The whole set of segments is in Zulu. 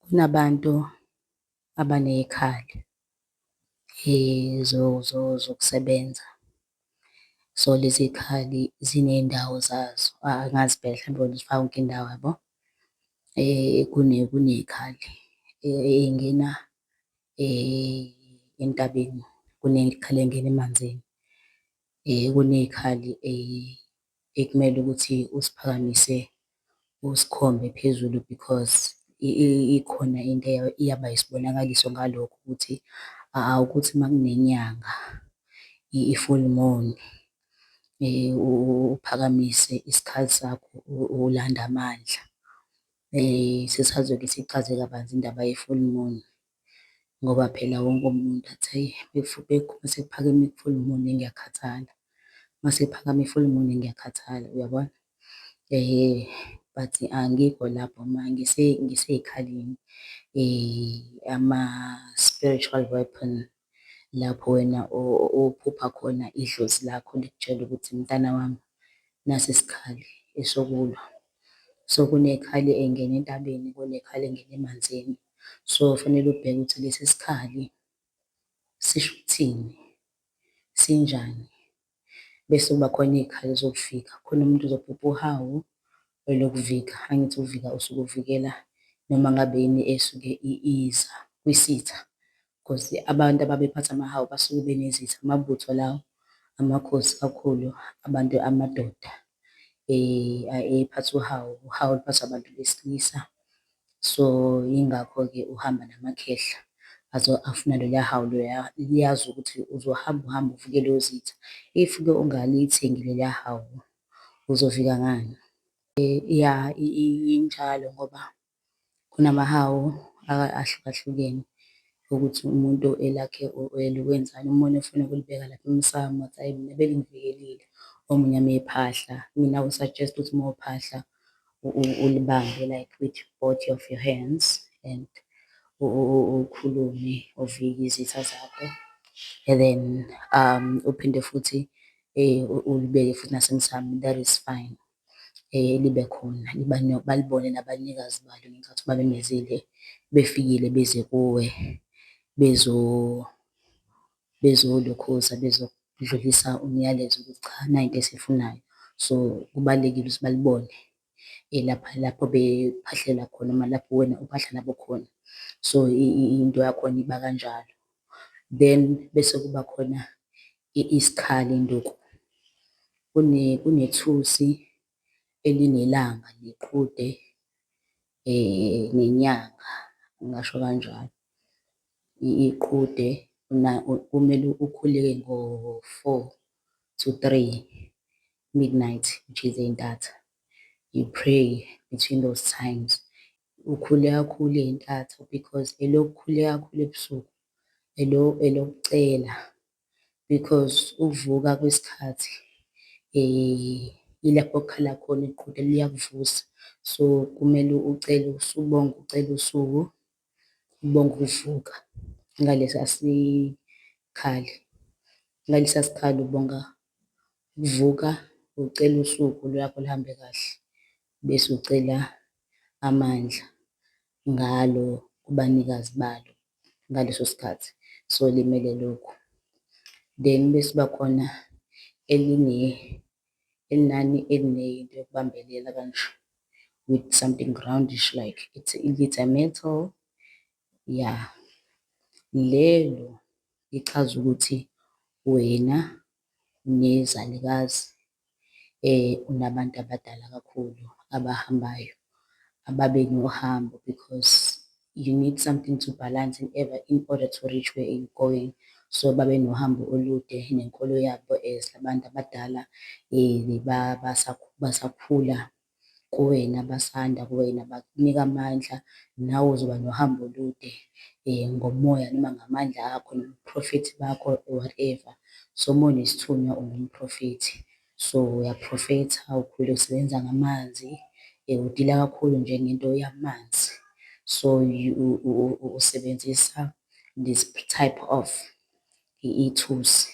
Kunabantu abaney'khali zokusebenza. So lezi y'khali ziney'ndawo zazo, angazi phela mhlawumbe wena uzifaka yonke indawo yabo. Kuney'khali ey'ngena entabeni, kuney'khali ey'ngena emanzini, kuney'khali ekumele ukuthi usiphakamise usikhombe phezulu because ikhona into iyaba isibonakaliso ngalokho ukuthi ukuthi uma kunenyanga i-full moon, uphakamise isikhali sakho ulanda amandla. Sisazoke sichaze kabanzi indaba ye-full moon, ngoba phela wonke umuntu athi hheyi mase kuphakeme i-full moon ngiyakhathala, mase kuphakama i-full moon ngiyakhathala, uyabona? But angikho lapho ngisey'khaleni, ama-spiritual weapon, lapho wena ophupha khona idlozi lakho likutshela ukuthi mntana wami, nasi isikhali esokulwa. So kuney'khali ey'ngena entabeni, kuney'khali ey'ngena emanzini. So fanele ubheke ukuthi lesi sikhali sisho ukuthini, sinjani. Bese kuba khona iy'khali zokuvika, khona umuntu uzobhubha uhawu olokuvika, angithi ukuvika usuke uvikela noma ngabe yini esuke iza kwisitha, cause abantu ababephatha amahawu basuke benezitha, amabutho lawo, amakhosi kakhulu, abantu, amadoda ephatha uhawu, uhawu luphathwa abantu besilisa. So yingakho-ke uhamba namakhehla afuna loluya hawu loya, liyazi ukuthi uzohamba uhambe uvike leyo zitha. If-ke ungalithengi loluya hawu, uzofika ngani? Ya injalo ngoba kunamahawu ahlukahlukene ukuthi umuntu elakhe elokwenzani. Omunye ufuna ukulibeka lapha emsamo athi hhayi mina belingivikelile, omunye ame phahla. Mina I would suggest ukuthi uma uphahla ulibambe like with both of your hands and ukhulume uvike izitha zakho, and then uphinde futhi ulibeke futhi nasemsamo, that is fine. Libe khona balibone nabanikazi balo ngenkathi babemezile befikile beze kuwe bezolokhuza, bezodlulisa umyalezo ukuthi cha nanto esiyifunayo. So kubalulekile ukuthi balibone lapho bephahlela khona noma lapho wena uphahla nabo khona. So into yakhona iba kanjalo. Then bese kuba khona isikhali induku, kunethusi elinelanga nequde nenyanga, ngingasho kanjalo. Iqude kumele ukhuleke ngo-4 to 3 midnight, which is ey'ntatha. You pray between those times. Ukhuleka kakhulu ey'ntatha because elokukhuleka kakhulu ebusuku elokucela, because ukuvuka kwesikhathi ilapho kukhala khona iqude liyakuvusa. So kumele ucele ubonge, ucele usuku, ubonge ukuvuka ngalesiya sikhali. Ngalesiya sikhali ubonga ukuvuka, ucela usuku lwakho luhambe kahle, bese ucela amandla ngalo kubanikazi balo ngaleso sikhathi. So limele lokhu. Then bese kuba khona elinani elinento yokubambelela kanje with something roundish like it's a metal, ya. Lelo lichaza ukuthi wena nezalikazi unabantu abadala kakhulu abahambayo, ababe nohambo, because you need something to balance in order to reach where you're going. So babe nohambo olude nenkolo yabo as abantu abadala basakhula kuwena, basanda kuwena, bakunika amandla, nawe uzoba nohambo olude ngomoya noma ngamandla akho nobuprofethi bakho whatever. So uma unesithunywa ungumprofethi, so uyaphrofetha, ukhule usebenza ngamanzi, udila kakhulu nje ngento yamanzi. So usebenzisa this type of ithusi,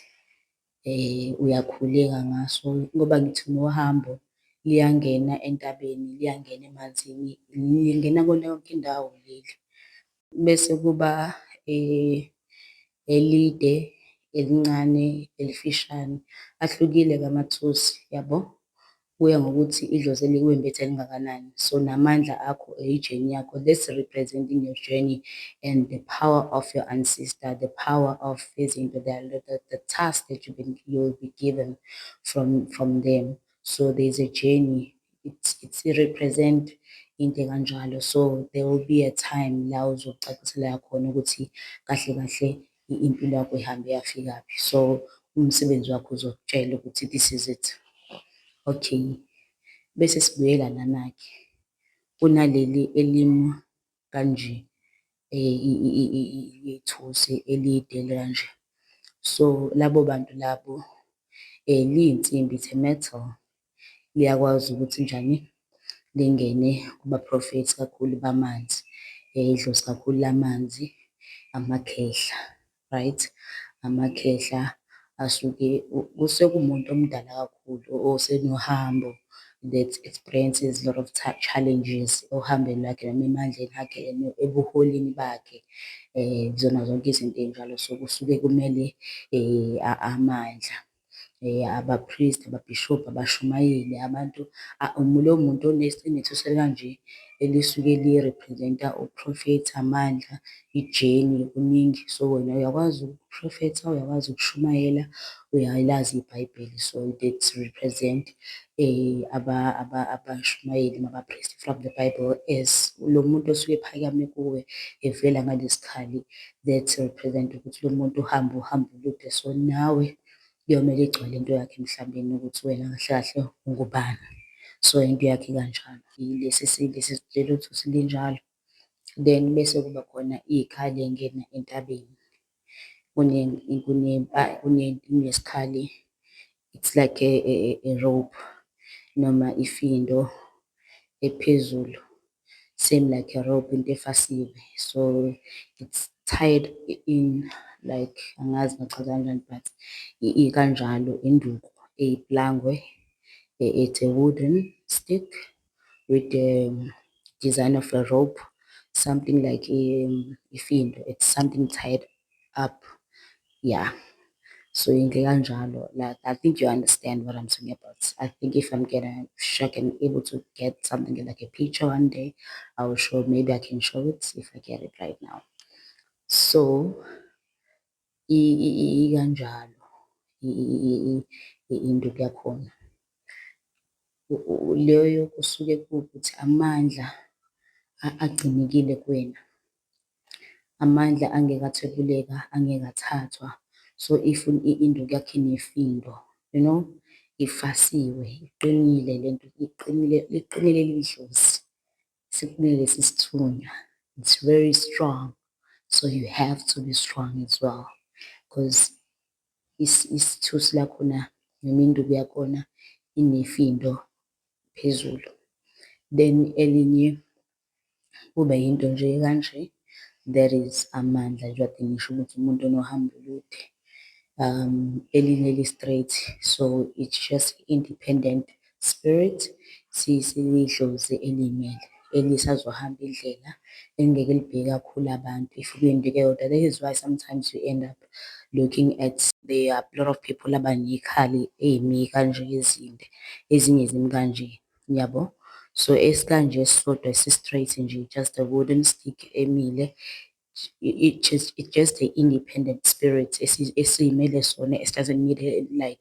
uyakhuleka ngaso ngoba ngithi unohambo, liyangena entabeni, liyangena emanzini, lingena kuyona yonke indawo leli. bese kuba elide, elincane, elifishane. Ahlukile-ke amathusi, yabo? Kuya ngokuthi idlozi elikwembethe lingakanani. So namandla akho ejeni yakho, that's representing your journey and the power of your ancestor, the power of izinto, the task that you'll be given from them. So there's a journey, it represent into ekanjalo. So there will be a time la uzocacisela khona ukuthi kahle kahle impilo yakho ihambe yafikaphi. So umsebenzi wakho uzokutshela ukuthi this is it. Okay, bese sibuyela lana-ke kunaleli elimu kanje, ithusi elide kanje. So labo bantu labo liyinsimbi, it's a metal, liyakwazi ukuthi njani lingene kubaprofethi kakhulu bamanzi, idlozi kakhulu lamanzi, amakhehla, right? Amakhehla asuke kusekumuntu omdala kakhulu osenohambo that experiences a lot of challenges ohambeni lwakhe noma emandleni akhe ebuholini bakhe, zona zonke izinto ey'njalo. So kusuke kumele amandla, abaphristi, ababhishobhi, abashumayeli, abantu lowo muntu onethusi elikanje elisuke li-represent-a uprofethi, amandla, ijeni, kuningi. So wena uyakwazi ukuprofetha, uyakwazi ukushumayela, uyalazi iBhayibheli. So that represent abashumayeli nabaphristi from the Bible as lo muntu osuke ephakame kuwe evela ngalesi khali, that represent ukuthi lo muntu uhamba uhambo olude. So nawe kuyomele igcwale into yakhe emhlabeni ukuthi wena kahle kahle ungubani. So into yakhe ikanjalo, lelo thusi linjalo. Then bese kuba khona izikhali ey'ngena entabeni, kunesikhali, it's like a rope noma ifindo ephezulu, same like a rope, into efasiwe. So it's tied in like, angazi ngichaza kanjani but ikanjalo induku eyiplangwe. It's a wooden stick with the design of a rope, something like ifindo, it's something tied up, yeah. So into kanjalo, like I think you understand what I'm talking about. I think if I'm able to get something like a picture one day, I will show, maybe I can show it if I get it right now. So ikanjalo induku yakhona. Leyo kusuke kuwukuthi amandla agcinekile kuwena, amandla angeke athwebuleka, angeke athathwa. So if induku yakho inefindo, you know, ifasiwe, iqinile lento, liqinile leli dlozi, sikunike lesi sithunywa, it's very strong. So you have to be strong as well, because isithusi lakhona noma induku yakhona inefindo phezulu. Then elinye kube yinto nje kanje, that is amandla njengoba ngisho ukuthi umuntu onohambo olude. Elinye li-straight, so it's just independent spirit, siyidlozi elimele elisazohamba indlela elingeke libheke kakhulu abantu. If kuyinto eyodwa, that is why sometimes you end up looking at, there are a lot of people abaney'khali ey'mi kanje ezinde, ezinye zimi kanje, yabo? So esikanje esisodwa esi-straight nje, just a wooden stick emile, it's just a independent spirit esiy'mele sona, it doesn't need like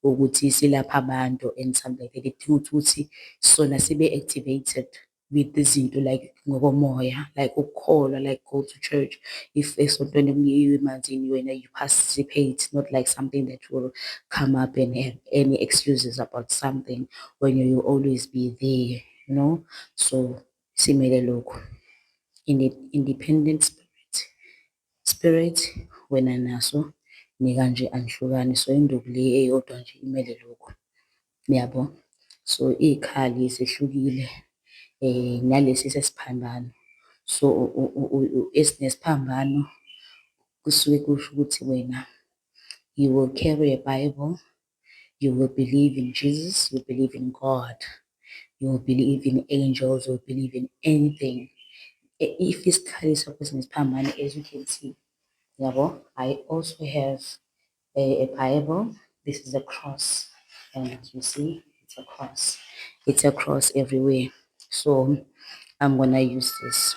ukuthi silapha abantu and something like that. Kudinga ukuthi sona sibe-activated with izinto like ngokomoya, like ukukholwa, like go to church. If esontweni kuyiwa emanzini, wena you participate, not like something that will come up and have any excuses about something when you always be there, you know. So simele lokho, independent spirit wena naso nikanje anihlukani. So induku le eyodwa nje imele lokhu, yabo? So iy'khali zehlukile nalesi sesiphambano. So esinesiphambano kusuke kusho ukuthi wena, you will carry a Bible, you will believe in Jesus, you believe in God, you will believe in angels, you will believe in anything i-physically sakho siphambane, as you can see. Yabo, I also have a Bible. This is a cross, and you see, it's a cross. It's a cross everywhere. So I'm gonna use this.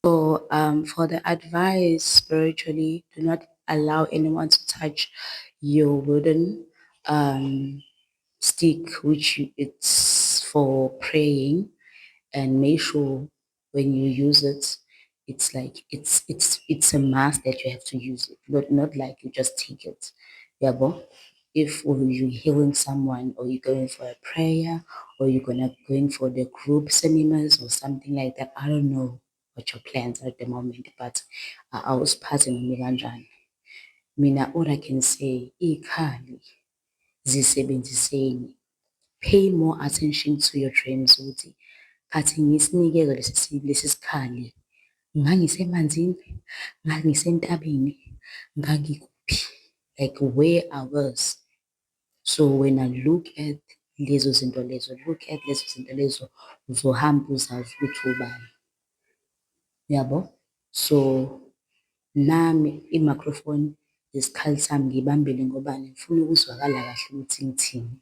So for the advice spiritually, do not allow anyone to touch your wooden stick, which it's for praying, and make sure when you use it, it's like it's a must that you have to use it, not like you just take it. Yeah, but if you're healing someone, or you're going for a prayer, or you're going for the group cinemas or something like that, I don't know what your plans are at the moment, but I was passing on kanjani. Mina, all I can say, ikhali zisebenziseni. Pay more attention to your dreams ukuthi khathi ngisinikeza lesi sikhali, ngangisemanzini, ngangisentabeni, ngangikuphi, like where I was. So when I look at lezo zinto lezo, uzohamba uzazi ukuthi ubani. Yabo? So nami i-microphone isikhali sami ngibambile ngobani, ngifuna ukuzwakala kahle ukuthi ngithini.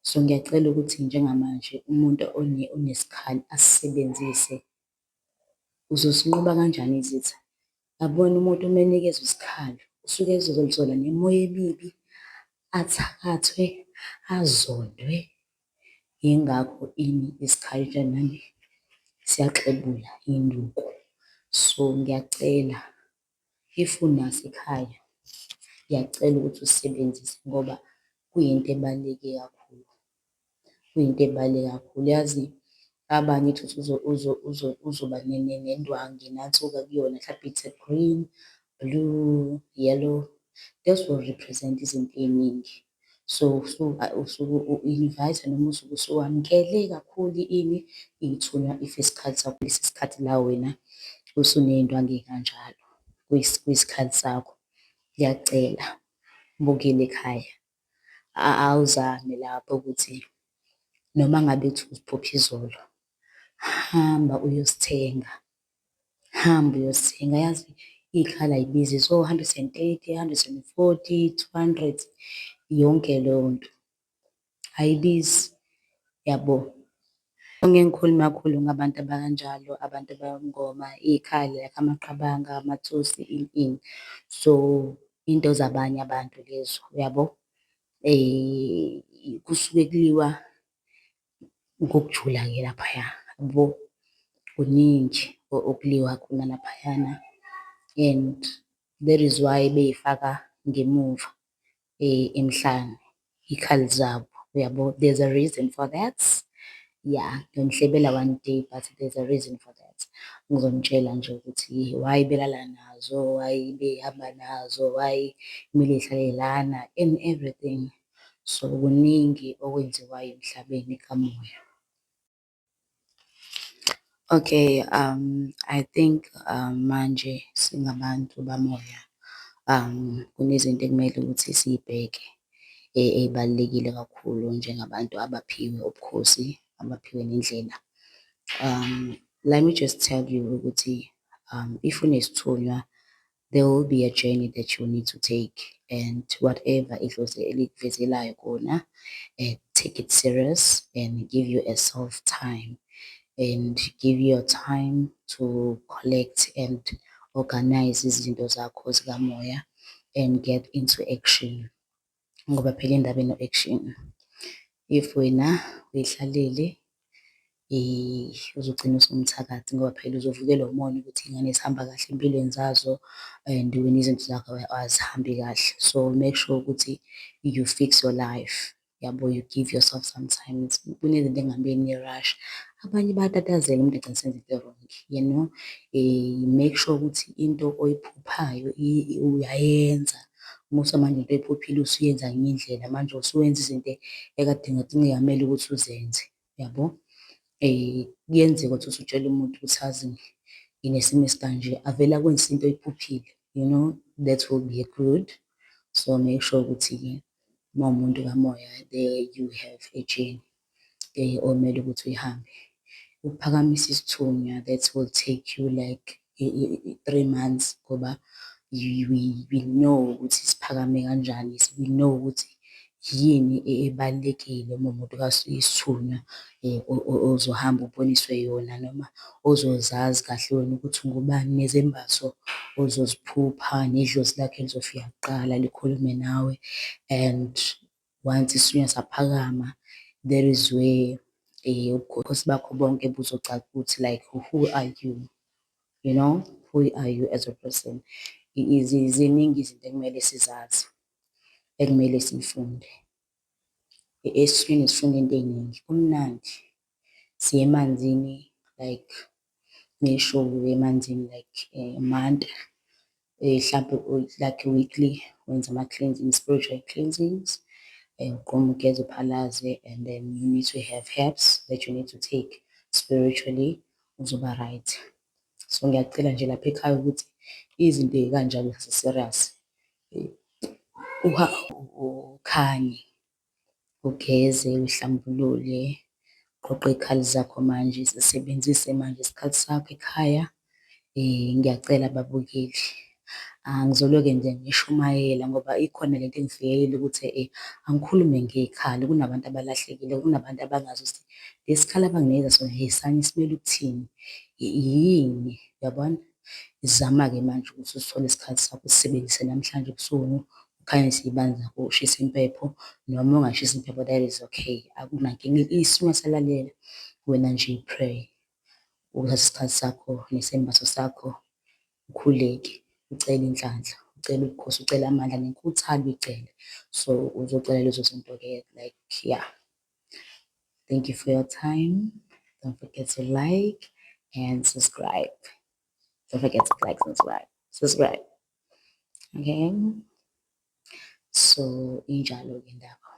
So ngiyacela ukuthi njengamanje umuntu onesikhali asisebenzise. Uzosinqoba kanjani izitha? Yabona umuntu uma enikezwa isikhali usuke ezozithola nemoya emibi, athakathwe, azondwe. Yingakho ini isikhali nami siyaxebula induku. So ngiyacela, if unaso ekhaya, ngiyacela ukuthi usisebenzise ngoba kuyinto ebaluleke kakhulu. Kuyinto ebaluleke kakhulu. Yazi abanye uthi uzoba nendwangu nansuka kuyona, mhlawumbe it's a green, blue, yellow. This will represent izinto ey'ningi. So usuke u-invite noma usuke usuwamukele kakhulu ithunywa i-physical sakho kulesi sikhathi la wena usuney'ndwangu ey'kanjalo kwisikhathi sakho. Ngiyacela ubukele ekhaya, awuzame lapho ukuthi noma ngabe kuthi uziphopha izolo, hamba uyosithenga. Hamba uyosithenga. Yazi iy'khali ay'bizi, it's o-130, 140, 200, yonke leyo nto ayibizi, yabo. Ngeke ngikhulume kakhulu ngabantu abakanjalo, abantu abayongoma, iy'khali like amaqabanga, amathusi, ini. So into zabanye abantu lezo, uyabo. Kusuke kuliwa ngokujula-ke laphaya, yabo. Kuningi okuliwa khona laphayana, and that is why bey'faka ngemuva emhlane iy'khali zabo, uyabo. There's a reason for that. Yeah, ngiyonihlebela one day, but there's a reason for that. Ngizonitshela nje ukuthi why belala nazo, why behamba nazo, why kumele y'hlale lana and everything. So kuningi okwenziwayo emhlabeni kamoya. Okay, I think manje singabantu bamoya, kunezinto ekumele ukuthi siy'bheke ey'balulekile kakhulu njengabantu abaphiwe ubukhosi, abaphiwe nendlela. Let me just tell you ukuthi if unesithunywa, there will be a journey that you need to take, and whatever idlozi elikuvezelayo kona, take it serious and give you a self time, and give your time to collect and organize izinto zakho zikamoya and get into action. Ngoba phela indaba ino-action. If wena uyihlalele uzogcina usumthakathi ngoba phela uzovukelwa umona ukuthi iy'ngane zihamba kahle empilweni zazo, and wena izinto zakho azihambi kahle. So make sure ukuthi you fix your life, yabo. You give yourself some time. Kunezinto engamele ni-rush. Abanye bayatatazela umuntu egcina esenza into wrong, you know. Make sure ukuthi into oyiphuphayo uyayenza. Musa manje into oyiphuphile usuyenza ngenye indlela, manje usuwenza izinto ekade ngathi kungamele ukuthi uzenze, yabo. Kuyenzeka ukuthi usutshela umuntu ukuthi azi nginesimo esikanje, avele akwenze into oyiphuphile, you know, that will be good. So make sure ukuthi uma umuntu kamoya, there you have a journey omele ukuthi uyihambe. ukuphakamisa isithunywa that will take you like 3 months, ngoba we know ukuthi siphakame kanjani, we know ukuthi yini ebalulekile uma umuntu kasuke isithunywa ozohamba uboniswe yona, noma ozozazi kahle wena ukuthi ungubani, nezembatho ozoziphupha, nedlozi lakho elizofika kuqala likhulume nawe. And once isithunywa saphakama, there is where ubukhosi bakho bonke buzocaca ukuthi like who are you, you know, who are you as a person. Ziningi izinto ekumele sizazi, ekumele sifunde. Esithunyweni sifunda into ey'ningi, kumnandi. Siya emanzini like ngeshovu emanzini like a month, hlampe like weekly wenza ama-cleansing, spiritual cleansings. Uqoma ugeze uphalaze, and then you need to have herbs that you need to take spiritually, uzoba right. So ngiyacela nje lapha ekhaya ukuthi izinto ey'kanjalo zise-serious, ukhanye, ugeze, uhlambulule, uqoqe iy'khali zakho manje, zisebenzise manje isikhathi sakho ekhaya. Ngiyacela babukeli, angizoloke nje ngishumayela ngoba ikhona lento engifeyila ukuthi angikhulume ngey'khali. Kunabantu abalahlekile, kunabantu abangazi ukuthi lesi khali abanginikeza sona sanye simele ukuthini, yini, uyabona? Zama-ke manje ukuthi usithole isikhathi sakho, usisebenzise namhlanje ebusuku, ukhanyise iy'bani zakho, ushise impepho, noma ungashisi impepho, that is okay, akunankinga. Isithunywa siyalalela, wena nje pray, uthathe isikhathi sakho nesembatho sakho, ukhuleke, ucele inhlanhla, ucele ubukhosi, ucele amandla nenkuthalo uyicele. So uzocela lezo zinto-ke like, yeah. Thank you for your time. Don't forget to like and subscribe. Don't forget to like and subscribe. Okay? So injalo-ke indaba.